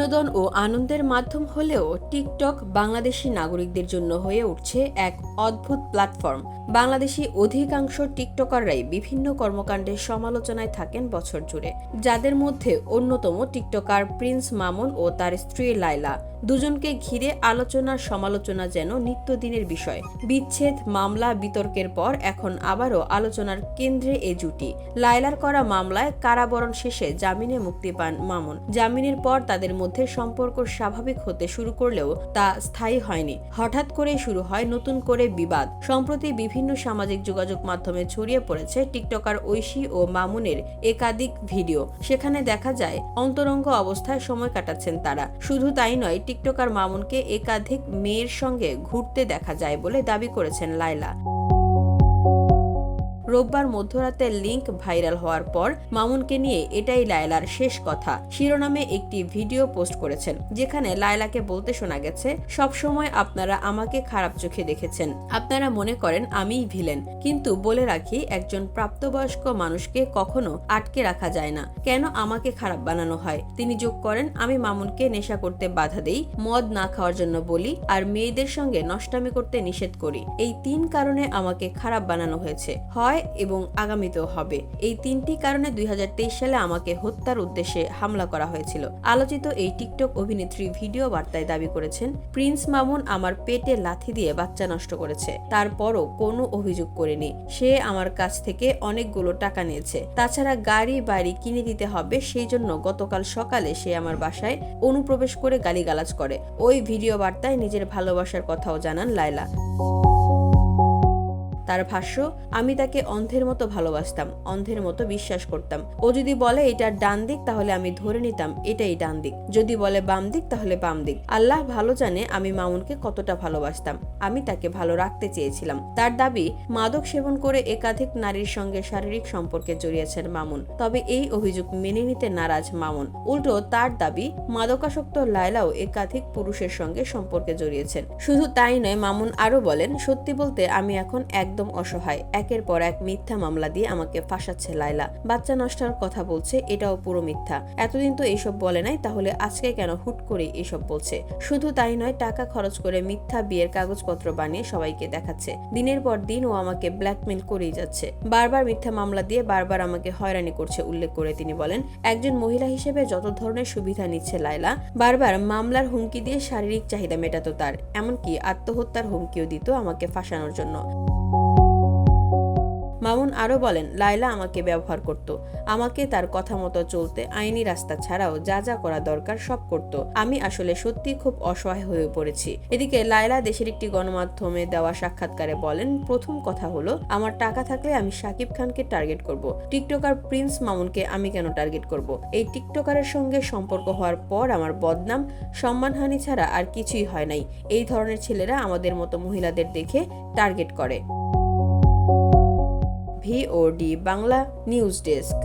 বিনোদন ও আনন্দের মাধ্যম হলেও টিকটক বাংলাদেশি নাগরিকদের জন্য হয়ে উঠছে এক অদ্ভুত প্ল্যাটফর্ম। বাংলাদেশি অধিকাংশ টিকটকাররাই বিভিন্ন কর্মকাণ্ডের সমালোচনায় থাকেন বছর জুড়ে, যাদের মধ্যে অন্যতম টিকটকার প্রিন্স মামুন ও তার স্ত্রী লায়লা। দুজনকে ঘিরে আলোচনার সমালোচনা যেন নিত্যদিনের বিষয়। বিচ্ছেদ, মামলা, বিতর্কের পর এখন আবারও আলোচনার কেন্দ্রে এ জুটি। লায়লার করা মামলায় কারাবরণ শেষে জামিনে মুক্তি পান মামুন। জামিনের পর তাদের মধ্যে সম্পর্ক স্বাভাবিক হতে শুরু করলেও তা স্থায়ী হয়নি। হঠাৎ করে শুরু হয় নতুন করে বিবাদ। সম্প্রতি বিভিন্ন সামাজিক যোগাযোগ মাধ্যমে ছড়িয়ে পড়েছে টিকটকার ঐশী ও মামুনের একাধিক ভিডিও। সেখানে দেখা যায় অন্তরঙ্গ অবস্থায় সময় কাটাচ্ছেন তারা। শুধু তাই নয়, টিকটকার মামুনকে একাধিক মেয়ের সঙ্গে ঘুরতে দেখা যায় বলে দাবি করেছেন লায়লা। রোববার মধ্যরাতে লিংক ভাইরাল হওয়ার পর মামুনকে নিয়ে এটাই লায়লার শেষ কথা শিরোনামে একটি ভিডিও পোস্ট করেছেন, যেখানে লায়লাকে বলতে শোনা গেছে, সবসময় আপনারা আমাকে খারাপ চোখে দেখেছেন, আপনারা মনে করেন আমিই ভিলেন, কিন্তু বলে রাখি একজন প্রাপ্তবয়স্ক মানুষকে কখনো আটকে রাখা যায় না, কেন আমাকে খারাপ বানানো হয়। তিনি যোগ করেন, আমি মামুনকে নেশা করতে বাধা দেই, মদ না খাওয়ার জন্য বলি, আর মেয়েদের সঙ্গে নষ্টামি করতে নিষেধ করি। এই 3 কারণে আমাকে খারাপ বানানো হয়েছে, হয় এবং আগামীতেও হবে। এই 3টি কারণে 2023 সালে আমাকে হত্যার উদ্দেশ্যে হামলা করা হয়েছিল। আলোচিত এই টিকটক অভিনেত্রী ভিডিও বার্তায় দাবি করেছেন, প্রিন্স মামুন আমার পেটে লাথি দিয়ে বাচ্চা নষ্ট করেছে, তারপরও কোনো অভিযোগ করেনি। সে আমার কাছ থেকে অনেকগুলো টাকা নিয়েছে, তাছাড়া গাড়ি বাড়ি কিনে দিতে হবে, সেই জন্য গতকাল সকালে সে আমার বাসায় অনুপ্রবেশ করে গালিগালাজ করে। ওই ভিডিও বার্তায় নিজের ভালোবাসার কথাও জানান লায়লা। তার ভাষ্য, আমি তাকে অন্ধের মতো ভালোবাসতাম, অন্ধের মতো বিশ্বাস করতাম। ও যদি বলে এটা ডান দিক, তাহলে আমি ধরে নিতাম এটাই ডান দিক। যদি বলে বাম দিক, তাহলে বাম দিক। আল্লাহ ভালো জানে আমি মামুনকে কতটা ভালোবাসতাম। আমি তাকে ভালো রাখতে চেয়েছিলাম। তার দাবি, মাদক সেবন করে একাধিক নারীর সঙ্গে শারীরিক সম্পর্কে জড়িয়েছেন মামুন। তবে এই অভিযোগ মেনে নিতে নারাজ মামুন। উল্টো তার দাবি, মাদকাসক্ত লায়লাও একাধিক পুরুষের সঙ্গে সম্পর্কে জড়িয়েছেন। শুধু তাই নয়, মামুন আরো বলেন, সত্যি বলতে আমি এখন একদম অসহায়। একের পর এক মিথ্যা মামলা দিয়ে আমাকে ফাঁসাচ্ছে লায়লা। বাচ্চা নষ্টের কথা বলছে, এটাও পুরো মিথ্যা। এতদিন তো এইসব বলে নাই, তাহলে আজকে কেন হুট করে এসব বলছে? শুধু তাই নয়, টাকা খরচ করে মিথ্যা বিয়ের কাগজপত্র বানিয়ে সবাইকে দেখাচ্ছে। দিনের পর দিন ও আমাকে ব্ল্যাকমেইল করেই যাচ্ছে। বারবার মিথ্যা মামলা দিয়ে বারবার আমাকে হয়রানি করছে। উল্লেখ করে তিনি বলেন, একজন মহিলা হিসেবে যত ধরনের সুবিধা নিচ্ছে লায়লা, বারবার মামলার হুমকি দিয়ে শারীরিক চাহিদা মেটাতো তার। এমনকি আত্মহত্যার হুমকিও দিত আমাকে ফাঁসানোর জন্য। মামুন আরো বলেন, লায়লা আমাকে ব্যবহার করত, আমাকে তার কথা মতো চলতে, আইনি রাস্তা ছাড়াও যা যা করা দরকার সব করত। আমি আসলে সত্যি খুব অসহায় হয়ে পড়েছি। এদিকে লায়লা দেশের একটি গণমাধ্যমে দেওয়া সাক্ষাৎকারে বলেন, প্রথম কথা হলো, আমার টাকা থাকলে আমি শাকিব খানকে টার্গেট করব। টিকটকার প্রিন্স মামুনকে আমি কেন টার্গেট করব? এই টিকটকারের সঙ্গে সম্পর্ক হওয়ার পর আমার বদনাম, সম্মানহানি ছাড়া আর কিছুই হয় নাই। এই ধরনের ছেলেরা আমাদের মতো মহিলাদের দেখে টার্গেট করে। VOD Bangla news desk.